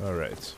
All right.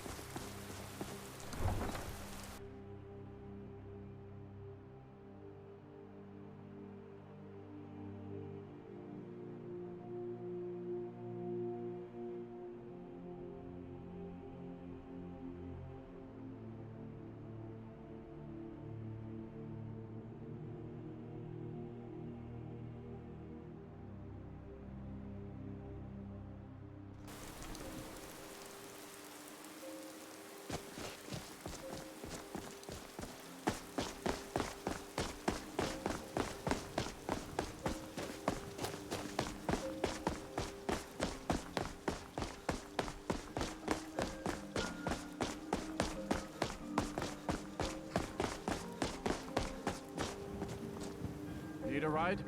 Need a ride?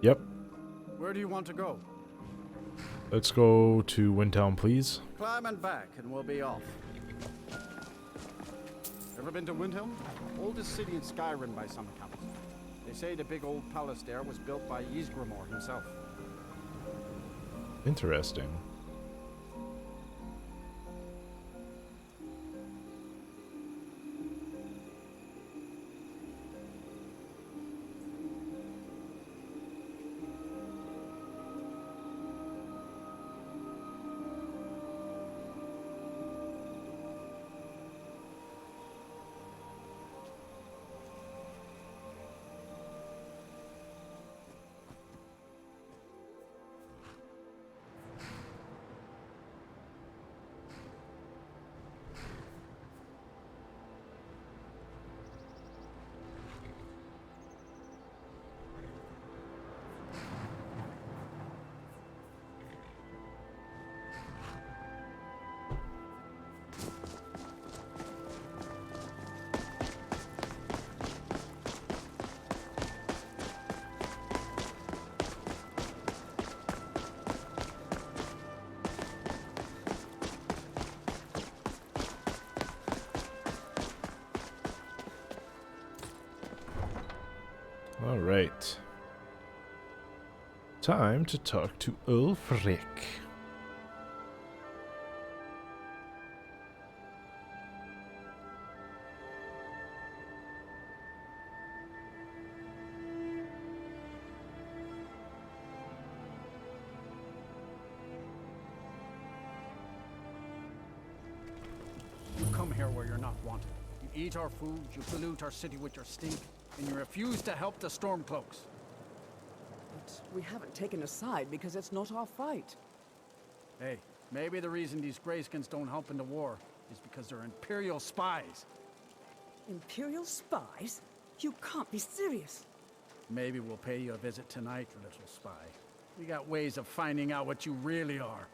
Yep. Where do you want to go? Let's go to Windtown, please. Climb and back, and we'll be off. Ever been to Windhelm? Oldest city in Skyrim by some accounts. They say the big old palace there was built by Ysgramor himself. Interesting. All right. Time to talk to Ulfric. You come here where you're not wanted. You eat our food, you pollute our city with your stink, and you refuse to help the Stormcloaks. But we haven't taken a side because it's not our fight. Hey, maybe the reason these Greyskins don't help in the war is because they're Imperial spies. Imperial spies? You can't be serious. Maybe we'll pay you a visit tonight, little spy. We got ways of finding out what you really are.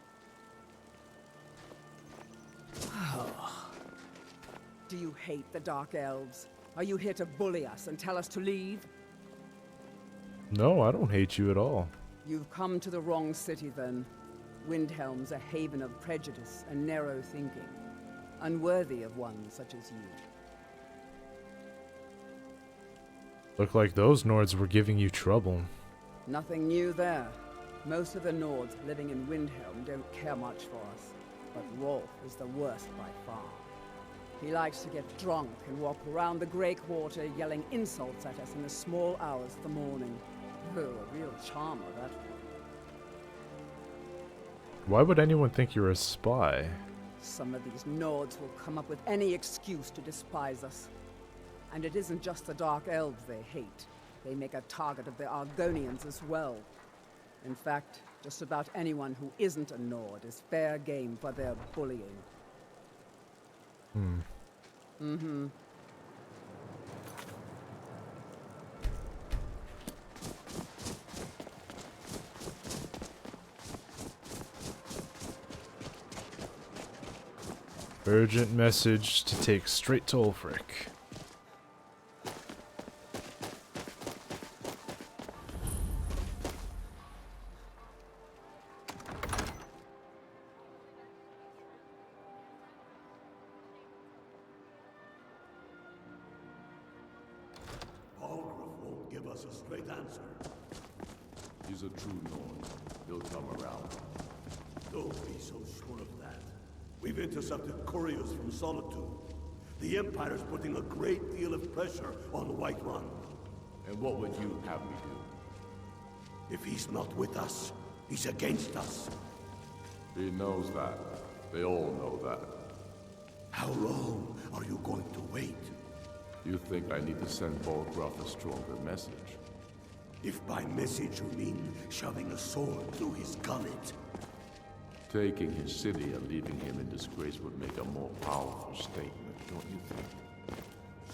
Do you hate the Dark Elves? Are you here to bully us and tell us to leave? No, I don't hate you at all. You've come to the wrong city then. Windhelm's a haven of prejudice and narrow thinking, unworthy of one such as you. Look like those Nords were giving you trouble. Nothing new there. Most of the Nords living in Windhelm don't care much for us, but Rolf is the worst by far. He likes to get drunk and walk around the Grey Quarter yelling insults at us in the small hours of the morning. Oh, a real charmer, that one. Why would anyone think you're a spy? Some of these Nords will come up with any excuse to despise us. And it isn't just the Dark Elves they hate. They make a target of the Argonians as well. In fact, just about anyone who isn't a Nord is fair game for their bullying. Mm-hmm. Urgent message to take straight to Ulfric. Won't give us a straight answer. He's a true Nord. He'll come around. Don't be so sure of that. We've intercepted couriers from Solitude. The Empire's putting a great deal of pressure on Whiterun. And what would you have me do? If he's not with us, he's against us. He knows that. They all know that. How long are you going to wait? You think I need to send Borgruff a stronger message? If by message you mean shoving a sword through his gullet. Taking his city and leaving him in disgrace would make a more powerful statement, don't you think?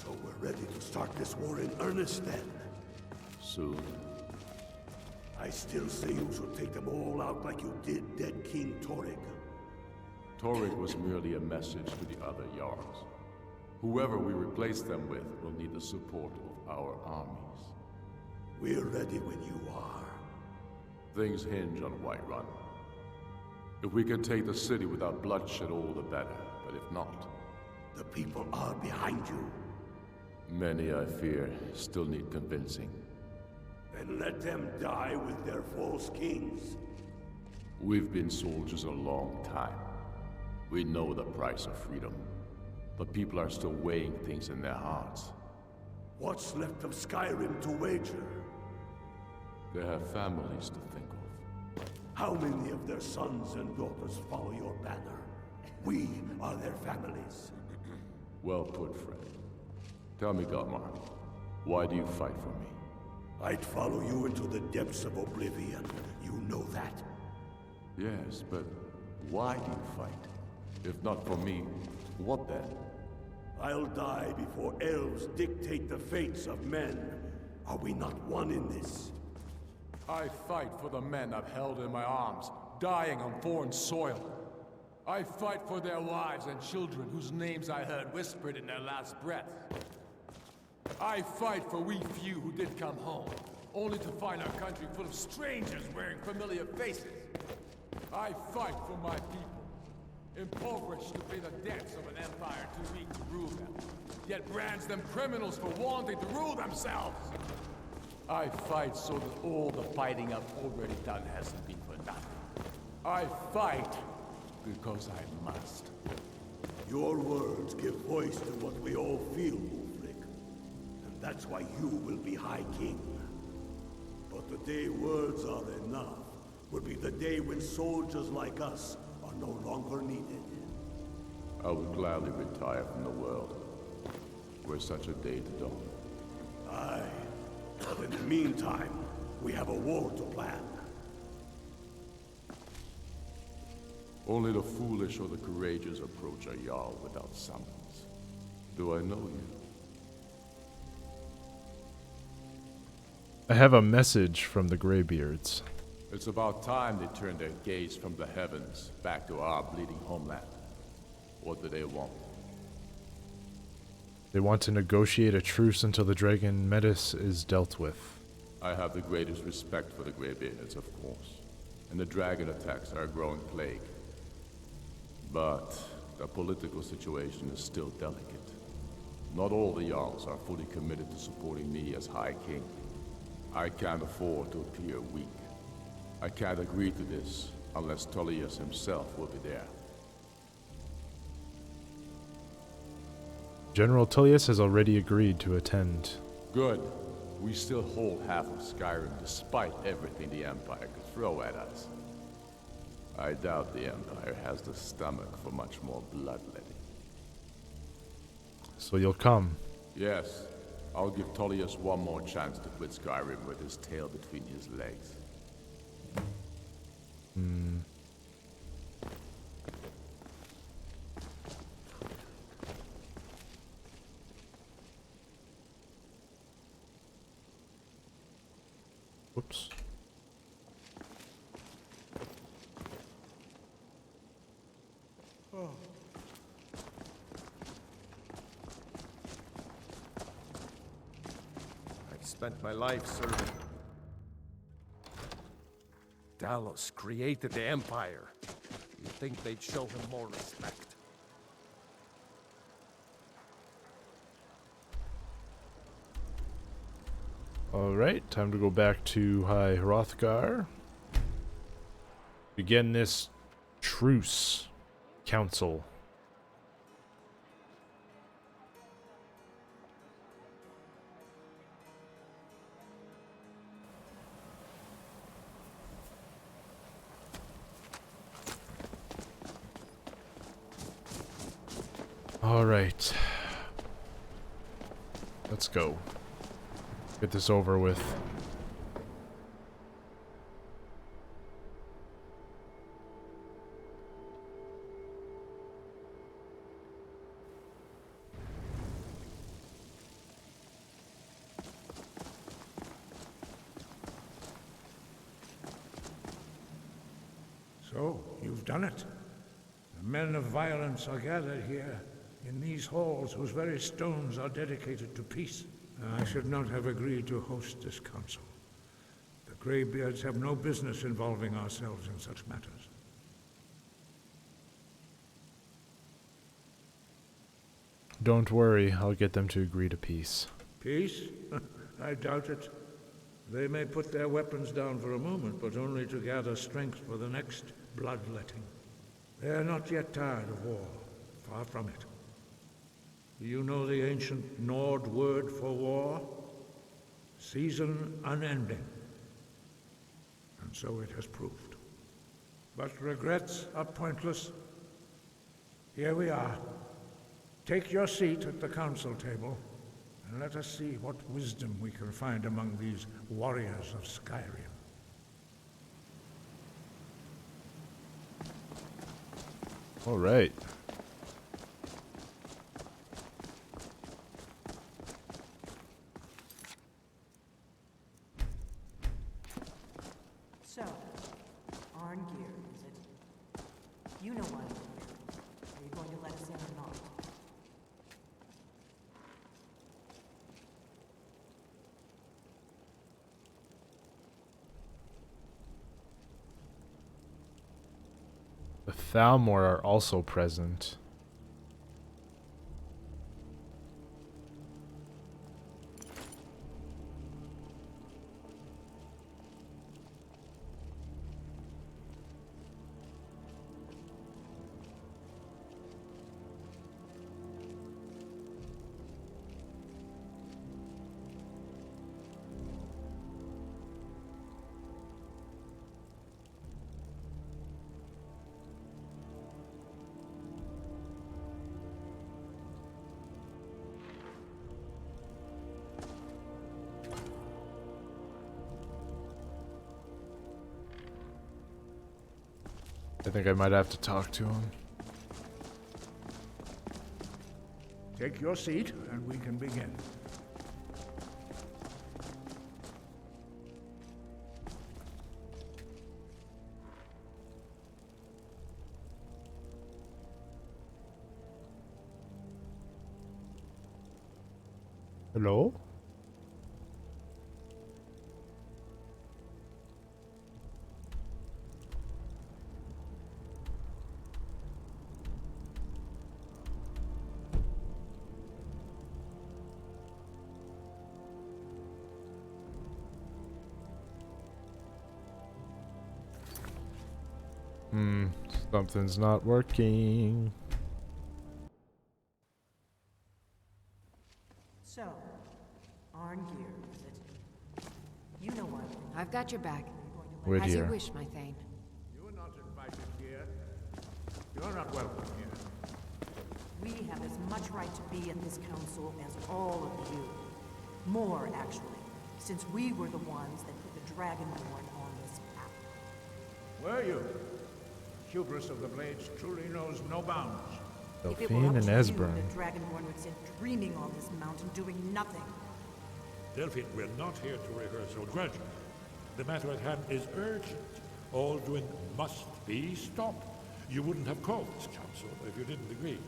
So we're ready to start this war in earnest then? Soon. I still say you should take them all out like you did dead King Torrig. Torrig was merely a message to the other Jarls. Whoever we replace them with will need the support of our armies. We're ready when you are. Things hinge on Whiterun. If we can take the city without bloodshed, all the better. But if not... The people are behind you. Many, I fear, still need convincing. Then let them die with their false kings. We've been soldiers a long time. We know the price of freedom. But people are still weighing things in their hearts. What's left of Skyrim to wager? They have families to think of. How many of their sons and daughters follow your banner? We are their families. Well put, friend. Tell me, Godmar, why do you fight for me? I'd follow you into the depths of oblivion. You know that. Yes, but why do you fight? If not for me, what then? I'll die before elves dictate the fates of men. Are we not one in this? I fight for the men I've held in my arms, dying on foreign soil. I fight for their wives and children whose names I heard whispered in their last breath. I fight for we few who did come home, only to find our country full of strangers wearing familiar faces. I fight for my people, impoverished to pay the debts of an empire too weak to rule them, yet brands them criminals for wanting to rule themselves. I fight so that all the fighting I've already done hasn't been for nothing. I fight because I must. Your words give voice to what we all feel, Wolfric. And that's why you will be High King. But the day words are enough will be the day when soldiers like us are no longer needed. I would gladly retire from the world, were such a day to dawn. Aye. But in the meantime, we have a war to plan. Only the foolish or the courageous approach a Jarl without summons. Do I know you? I have a message from the Greybeards. It's about time they turned their gaze from the heavens back to our bleeding homeland. What do they want? They want to negotiate a truce until the Dragon Metis is dealt with. I have the greatest respect for the Greybeards, of course. And the dragon attacks are a growing plague. But the political situation is still delicate. Not all the Jarls are fully committed to supporting me as High King. I can't afford to appear weak. I can't agree to this unless Tullius himself will be there. General Tullius has already agreed to attend. Good. We still hold half of Skyrim despite everything the Empire could throw at us. I doubt the Empire has the stomach for much more bloodletting. So you'll come. Yes, I'll give Tullius one more chance to quit Skyrim with his tail between his legs. Whoops. I've spent my life serving. Talos created the Empire. You'd think they'd show him more respect. Alright, time to go back to High Hrothgar. Begin this truce. council. All right. Let's go. Get this over with. So, you've done it. The men of violence are gathered here, in these halls whose very stones are dedicated to peace. I should not have agreed to host this council. The Greybeards have no business involving ourselves in such matters. Don't worry, I'll get them to agree to peace. Peace? I doubt it. They may put their weapons down for a moment, but only to gather strength for the next bloodletting. They are not yet tired of war. Far from it. Do you know the ancient Nord word for war? Season unending. And so it has proved. But regrets are pointless. Here we are. Take your seat at the council table, and let us see what wisdom we can find among these warriors of Skyrim. All right. So, Arngeir, is it? You know why I'm here. Are you going to let us in or not? The Thalmor are also present. I think I might have to talk to him. Take your seat, and we can begin. Hello? Something's not working. So, Arngeir, is it? You know why. I've got your back. We're As you here. wish, my Thane. You are not invited here. You are not welcome here. We have as much right to be at this council as all of you. More, actually, since we were the ones that put the Dragonborn on this path. Were you? Hubris of the Blades truly knows no bounds. If it were Delphine up and to you, Esbern. the Dragonborn would sit dreaming on this mountain doing nothing. Delphine, we're not here to rehearse or grudge. The matter at hand is urgent. All doing must be stopped. You wouldn't have called this council if you didn't agree.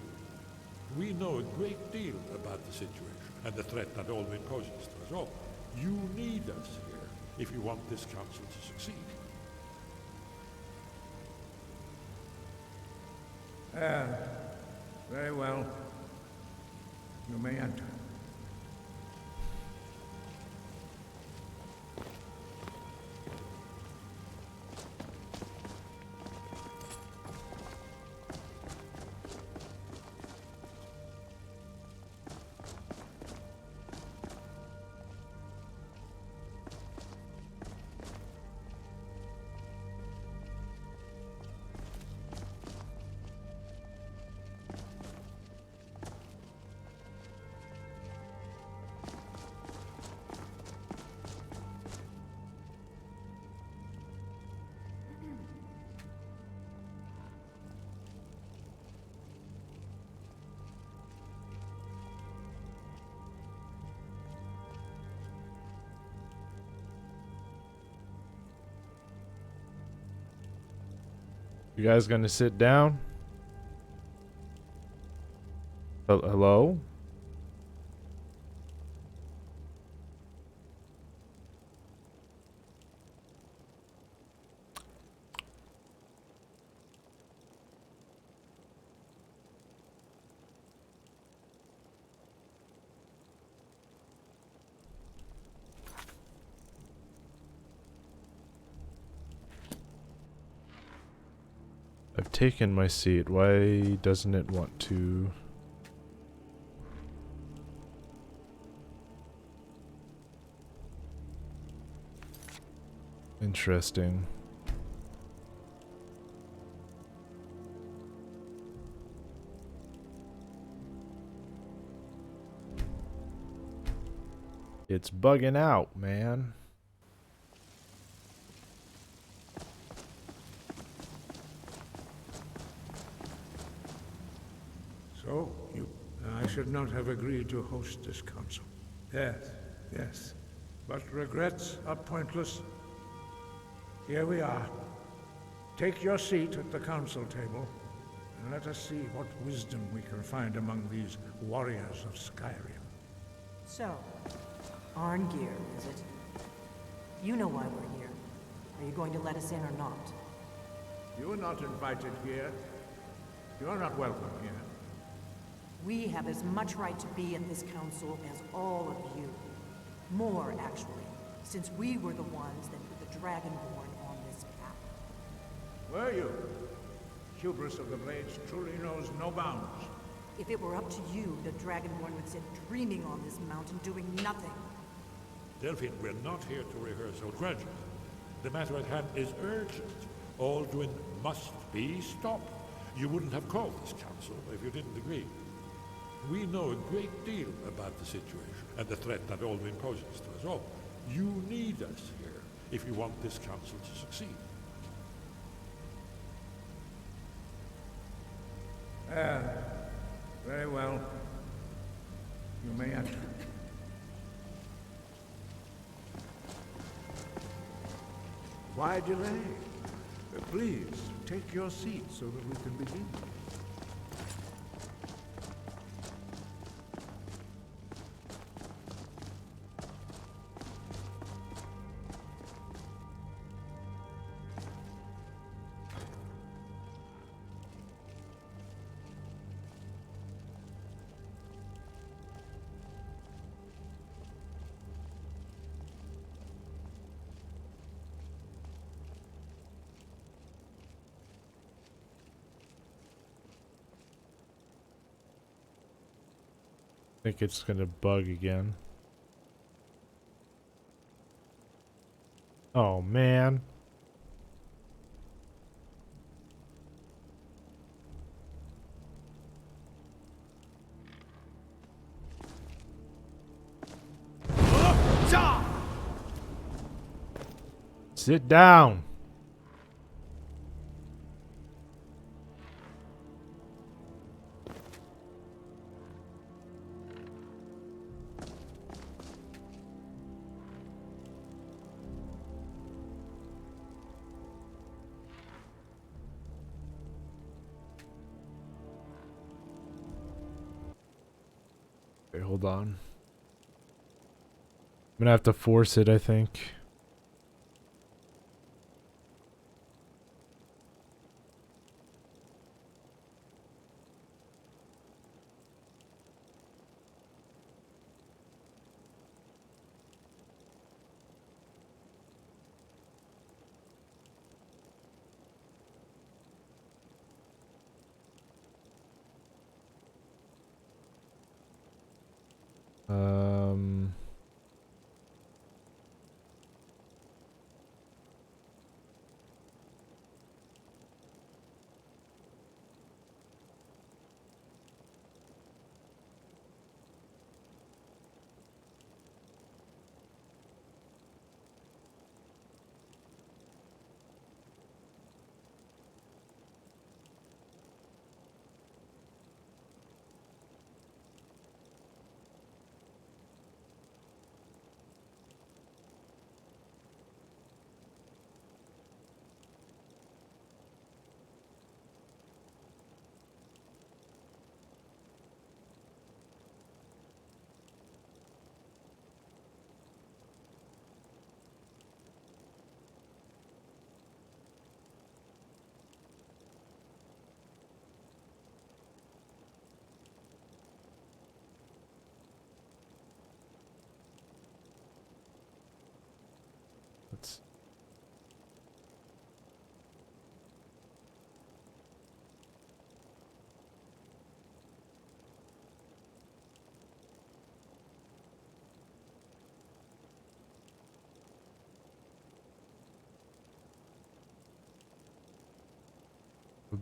We know a great deal about the situation and the threat that Alwyn poses to us all. You need us here if you want this council to succeed. Very well. You may enter. You guys gonna sit down? Hello? I've taken my seat. Why doesn't it want to? Interesting. It's bugging out, man. So, I should not have agreed to host this council. Yes, yes. But regrets are pointless. Here we are. Take your seat at the council table, and let us see what wisdom we can find among these warriors of Skyrim. So, Arngeir, is it? You know why we're here. Are you going to let us in or not? You are not invited here. You are not welcome here. We have as much right to be at this council as all of you. More, actually, since we were the ones that put the Dragonborn on this path. Were you? Hubris of the Blades truly knows no bounds. If it were up to you, the Dragonborn would sit dreaming on this mountain doing nothing. Delphine, we're not here to rehearse our grudges. The matter at hand is urgent. Alduin must be stopped. You wouldn't have called this council if you didn't agree. We know a great deal about the situation and the threat that Alduin poses to us all. You need us here if you want this council to succeed. Very well. You may enter. Why delay? Please, take your seat so that we can begin. I think it's gonna bug again. Oh man. Sit down. Okay, hold on. I'm gonna have to force it, I think.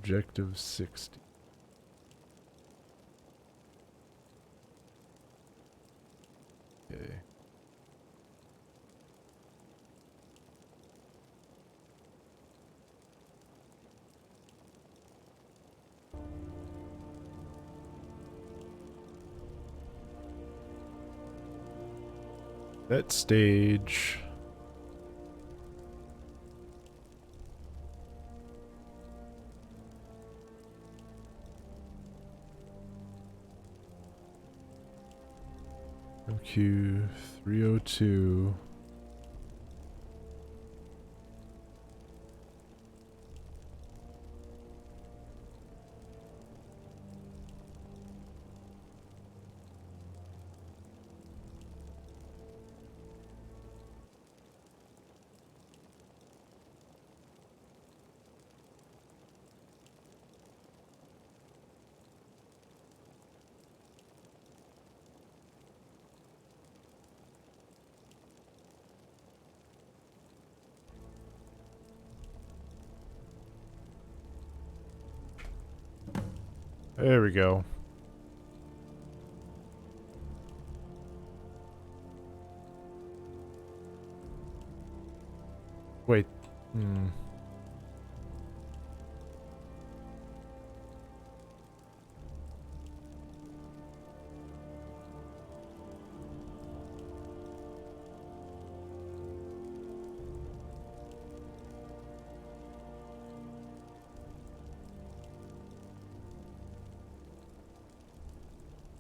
Objective 60. Okay. That stage. MQ 302. There we go. Wait.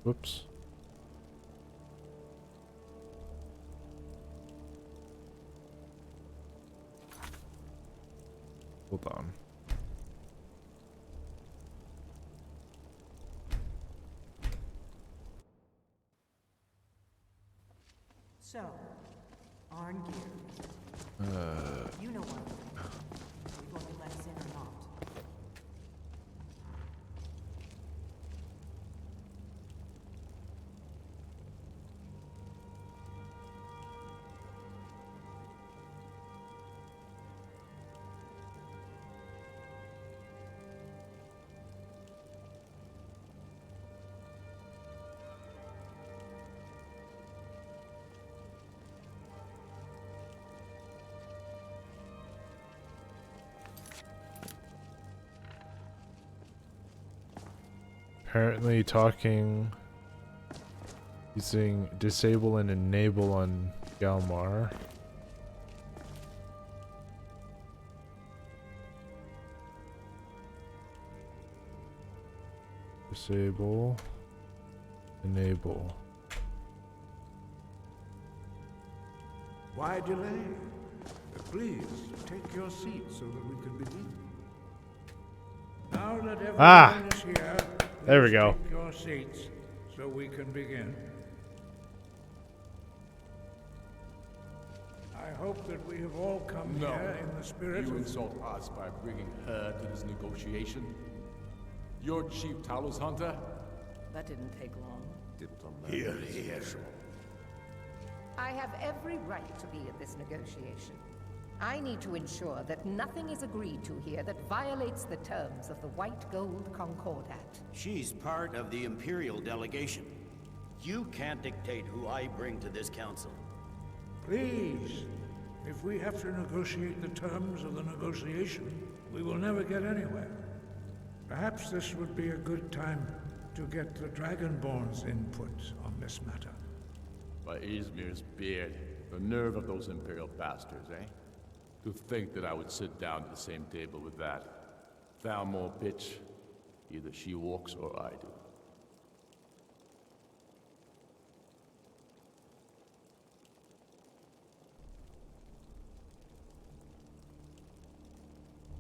Whoops. Hold on. So, Arn Gear. You know what? Are you going to let us in or not? Apparently talking using disable and enable on Galmar. Disable, enable. Why delay? Please, take your seat so that we can begin. Now that everyone is here, there we go. take your seats so we can begin. I hope that we have all come here in the spirit You of... insult us by bringing her to this negotiation? You're Chief Talos Hunter? That didn't take long. Here, here. I have every right to be at this negotiation. I need to ensure that nothing is agreed to here that violates the terms of the White Gold Concordat. She's part of the Imperial delegation. You can't dictate who I bring to this council. Please, if we have to negotiate the terms of the negotiation, we will never get anywhere. Perhaps this would be a good time to get the Dragonborn's input on this matter. By Izmir's beard, the nerve of those Imperial bastards, eh? To think that I would sit down at the same table with that Thalmor bitch. Either she walks or I do.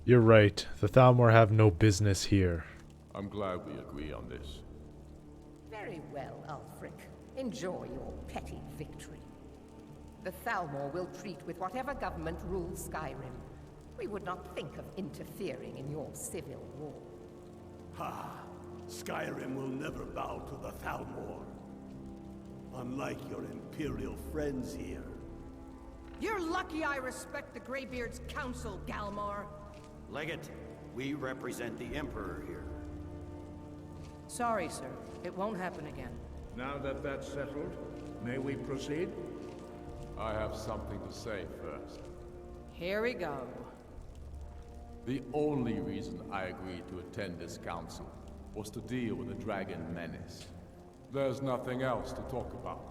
You're right. The Thalmor have no business here. I'm glad we agree on this. Very well, Ulfric. Enjoy your petty victory. The Thalmor will treat with whatever government rules Skyrim. We would not think of interfering in your civil war. Ha! Skyrim will never bow to the Thalmor. Unlike your Imperial friends here. You're lucky I respect the Greybeard's counsel, Galmar. Legate, We represent the Emperor here. Sorry, sir. It won't happen again. Now that that's settled, may we proceed? I have something to say first. Here we go. The only reason I agreed to attend this council was to deal with the dragon menace. There's nothing else to talk about.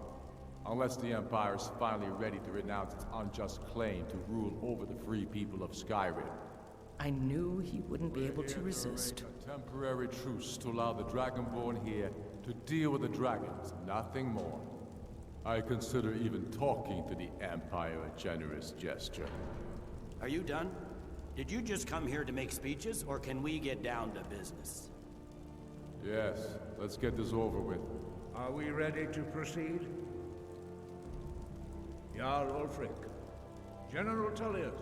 Unless the Empire is finally ready to renounce its unjust claim to rule over the free people of Skyrim. I knew he wouldn't be able to resist. A temporary truce to allow the Dragonborn here to deal with the dragons, nothing more. I consider even talking to the Empire a generous gesture. Are you done? Did you just come here to make speeches, or can we get down to business? Yes, let's get this over with. Are we ready to proceed? Jarl Ulfric, General Tullius,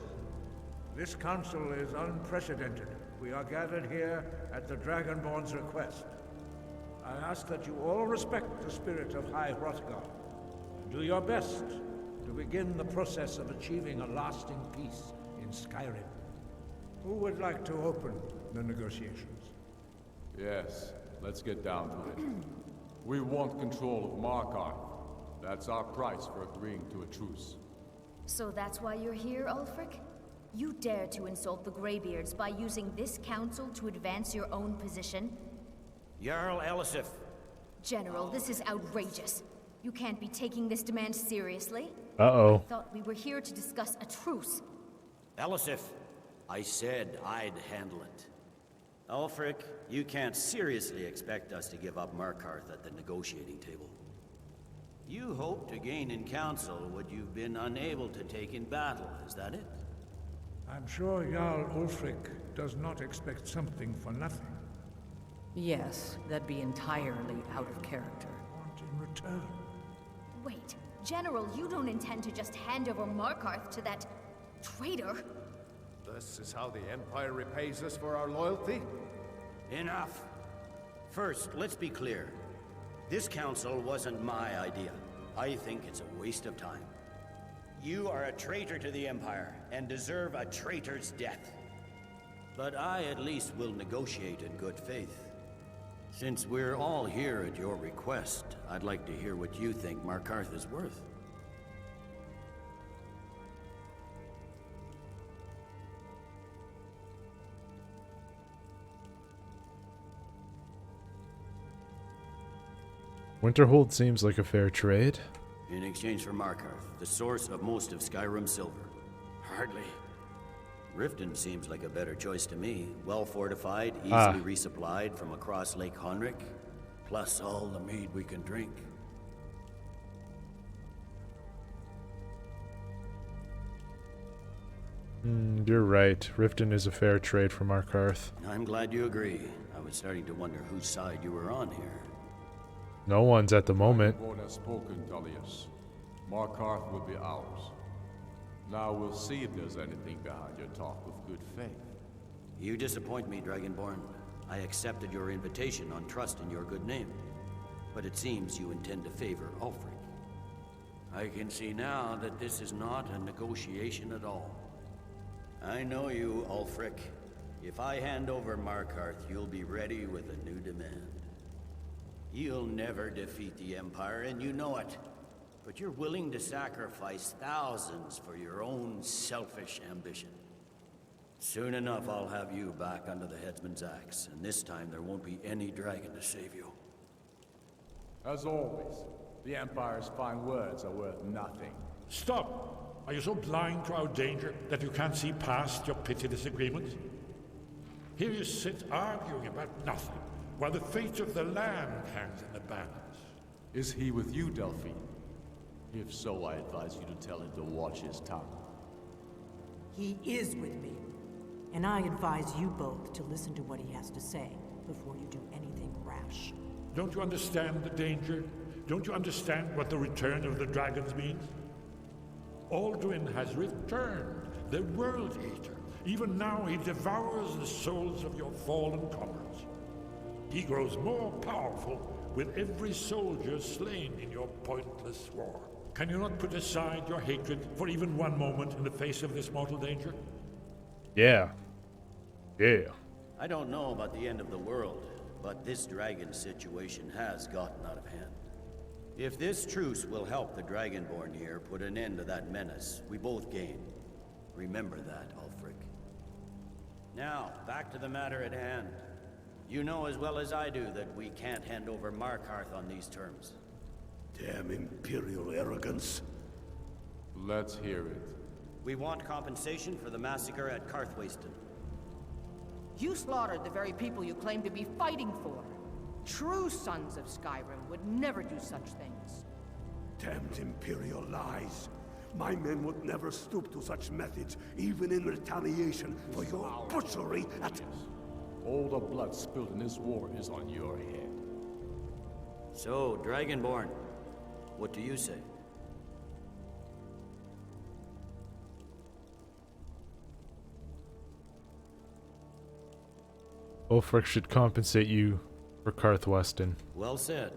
this council is unprecedented. We are gathered here at the Dragonborn's request. I ask that you all respect the spirit of High Hrothgar, and do your best to begin the process of achieving a lasting peace in Skyrim. Who would like to open the negotiations? Yes, let's get down to it. We want control of Markarth. That's our price for agreeing to a truce. So that's why you're here, Ulfric? You dare to insult the Greybeards by using this council to advance your own position? Jarl Elisif. General, this is outrageous. You can't be taking this demand seriously. Uh-oh. I thought we were here to discuss a truce. Elisif, I said I'd handle it. Ulfric, you can't seriously expect us to give up Markarth at the negotiating table. You hoped to gain in council what you've been unable to take in battle, is that it? I'm sure Jarl Ulfric does not expect something for nothing. Yes, that'd be entirely out of character. Want in return? Wait, General, you don't intend to just hand over Markarth to that traitor? This is how the Empire repays us for our loyalty? Enough. First, let's be clear. This council wasn't my idea. I think it's a waste of time. You are a traitor to the Empire, and deserve a traitor's death. But I at least will negotiate in good faith. Since we're all here at your request, I'd like to hear what you think Markarth is worth. Winterhold seems like a fair trade. In exchange for Markarth, the source of most of Skyrim's silver. Hardly. Riften seems like a better choice to me. Well fortified, easily resupplied from across Lake Honric, plus all the mead we can drink. You're right. Riften is a fair trade for Markarth. I'm glad you agree. I was starting to wonder whose side you were on here. No one's at the moment. Dragonborn has spoken, Tullius. Markarth will be ours. Now we'll see if there's anything behind your talk with good faith. You disappoint me, Dragonborn. I accepted your invitation on trust in your good name. But it seems you intend to favor Ulfric. I can see now that this is not a negotiation at all. I know you, Ulfric. If I hand over Markarth, you'll be ready with a new demand. You'll never defeat the Empire, and you know it. But you're willing to sacrifice thousands for your own selfish ambition. Soon enough, I'll have you back under the headsman's axe, and this time there won't be any dragon to save you. As always, the Empire's fine words are worth nothing. Stop! Are you so blind to our danger that you can't see past your petty disagreements? Here you sit arguing about nothing, while the fate of the land hangs in the balance. Is he with you, Delphine? If so, I advise you to tell him to watch his tongue. He is with me. And I advise you both to listen to what he has to say before you do anything rash. Don't you understand the danger? Don't you understand what the return of the dragons means? Alduin has returned, the World Eater. Even now he devours the souls of your fallen comrades. He grows more powerful with every soldier slain in your pointless war. Can you not put aside your hatred for even one moment in the face of this mortal danger? Yeah. Yeah. I don't know about the end of the world, but this dragon situation has gotten out of hand. If this truce will help the Dragonborn here put an end to that menace, we both gain. Remember that, Ulfric. Now, back to the matter at hand. You know as well as I do that we can't hand over Markarth on these terms. Damn Imperial arrogance. Let's hear it. We want compensation for the massacre at Karthwasten. You slaughtered the very people you claim to be fighting for. True sons of Skyrim would never do such things. Damned Imperial lies. My men would never stoop to such methods, even in retaliation for your butchery at... All the blood spilled in this war is on your head. So, Dragonborn, what do you say? Ulfric should compensate you for Karthwasten. Well said.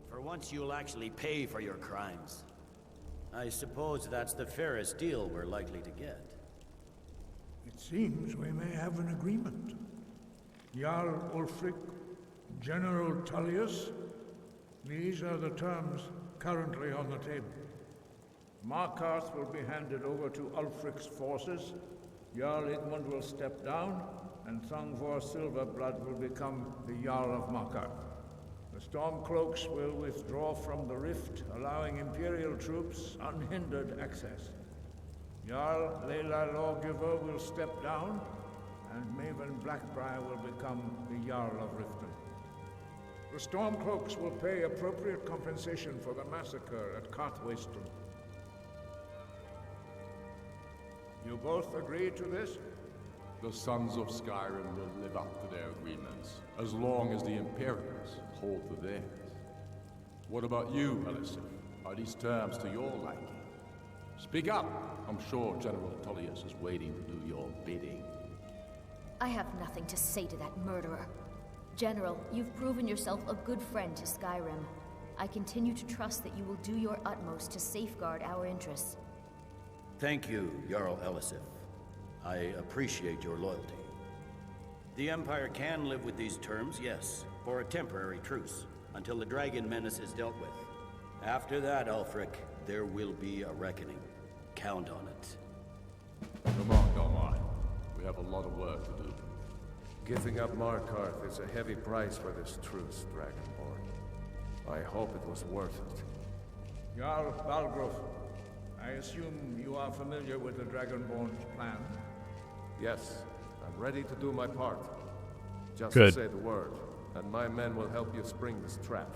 For once you'll actually pay for your crimes. I suppose that's the fairest deal we're likely to get. It seems we may have an agreement. Jarl Ulfric, General Tullius, these are the terms currently on the table. Markarth will be handed over to Ulfric's forces, Jarl Igmund will step down, and Thongvor Silverblood will become the Jarl of Markarth. The Stormcloaks will withdraw from the rift, allowing Imperial troops unhindered access. Jarl Leila Lawgiver will step down, and Maven Blackbriar will become the Jarl of Riften. The Stormcloaks will pay appropriate compensation for the massacre at Karthwasten. You both agree to this? The Sons of Skyrim will live up to their agreements, as long as the Imperials hold to theirs. What about you, Elisif? Are these terms to your liking? Speak up! I'm sure General Tullius is waiting to do your bidding. I have nothing to say to that murderer. General, you've proven yourself a good friend to Skyrim. I continue to trust that you will do your utmost to safeguard our interests. Thank you, Jarl Elisif. I appreciate your loyalty. The Empire can live with these terms, yes, for a temporary truce, until the dragon menace is dealt with. After that, Ulfric, there will be a reckoning. Count on it. Come on, Galmar. We have a lot of work to do. Giving up Markarth is a heavy price for this truce, Dragonborn. I hope it was worth it. Jarl Balgruf, I assume you are familiar with the Dragonborn's plan? Yes, I'm ready to do my part. Just Good. say the word, and my men will help you spring this trap.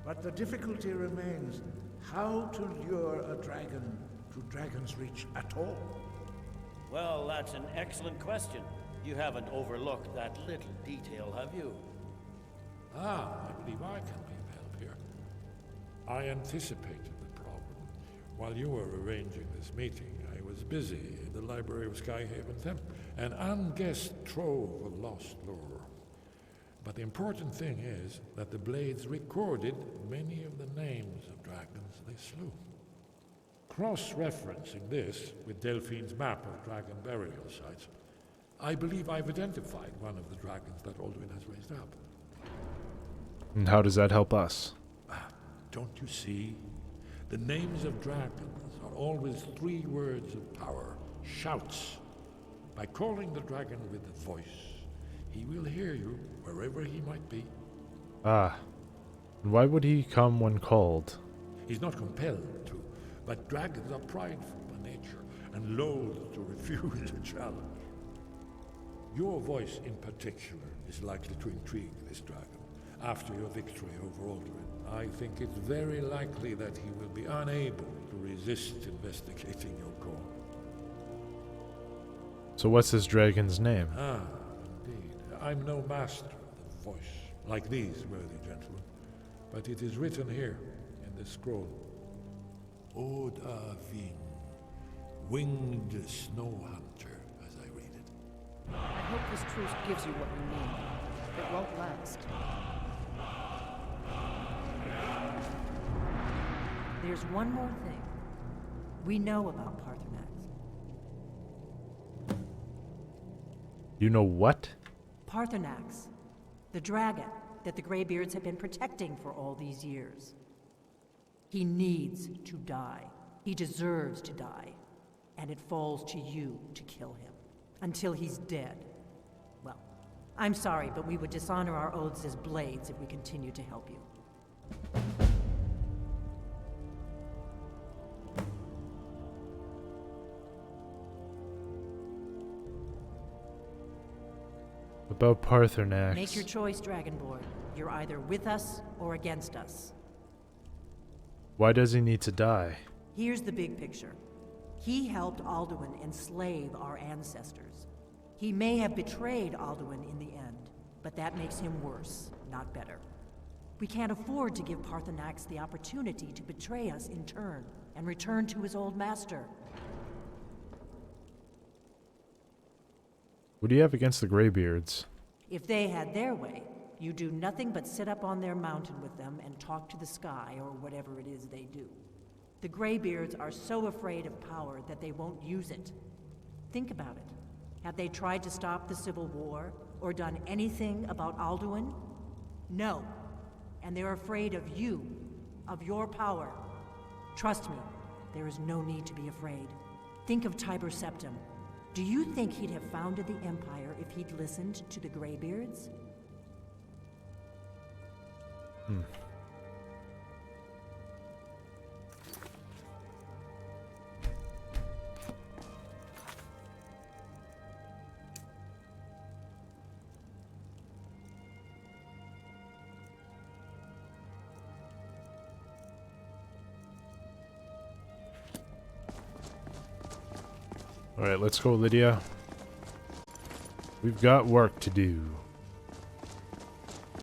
But the difficulty remains how to lure a dragon to Dragon's Reach at all. Well, that's an excellent question. You haven't overlooked that little detail, have you? I believe I can be of help here. I anticipated the problem. While you were arranging this meeting, I was busy in the library of Skyhaven Temple, an unguessed trove of lost lore. But the important thing is that the Blades recorded many of the names of dragons they slew. Cross-referencing this with Delphine's map of dragon burial sites, I believe I've identified one of the dragons that Alduin has raised up. And how does that help us? Don't you see? The names of dragons are always 3 words of power, shouts. By calling the dragon with a voice, he will hear you wherever he might be. Ah. And why would he come when called? He's not compelled to, but dragons are prideful by nature and loath to refuse a challenge. Your voice in particular is likely to intrigue this dragon. After your victory over Alduin, I think it's very likely that he will be unable to resist investigating your call. So what's his dragon's name? Indeed. I'm no master of the voice, like these worthy gentlemen, but it is written here in the scroll. Odavin, winged snow hunter, as I read it. I hope this truce gives you what you need. It won't last. There's one more thing. We know about Paarthurnax. You know what? Parthenax, the dragon that the Greybeards have been protecting for all these years. He needs to die. He deserves to die. And it falls to you to kill him. Until he's dead. Well, I'm sorry, but we would dishonor our oaths as blades if we continue to help you. About Parthenax. Make your choice, Dragonborn. You're either with us or against us. Why does he need to die? Here's the big picture. He helped Alduin enslave our ancestors. He may have betrayed Alduin in the end, but that makes him worse, not better. We can't afford to give Parthenax the opportunity to betray us in turn and return to his old master. What do you have against the Greybeards? If they had their way, you do nothing but sit up on their mountain with them and talk to the sky or whatever it is they do. The Greybeards are so afraid of power that they won't use it. Think about it. Have they tried to stop the Civil War or done anything about Alduin? No. And they're afraid of you, of your power. Trust me, there is no need to be afraid. Think of Tiber Septim. Do you think he'd have founded the Empire if he'd listened to the Greybeards? Alright, let's go, Lydia. We've got work to do.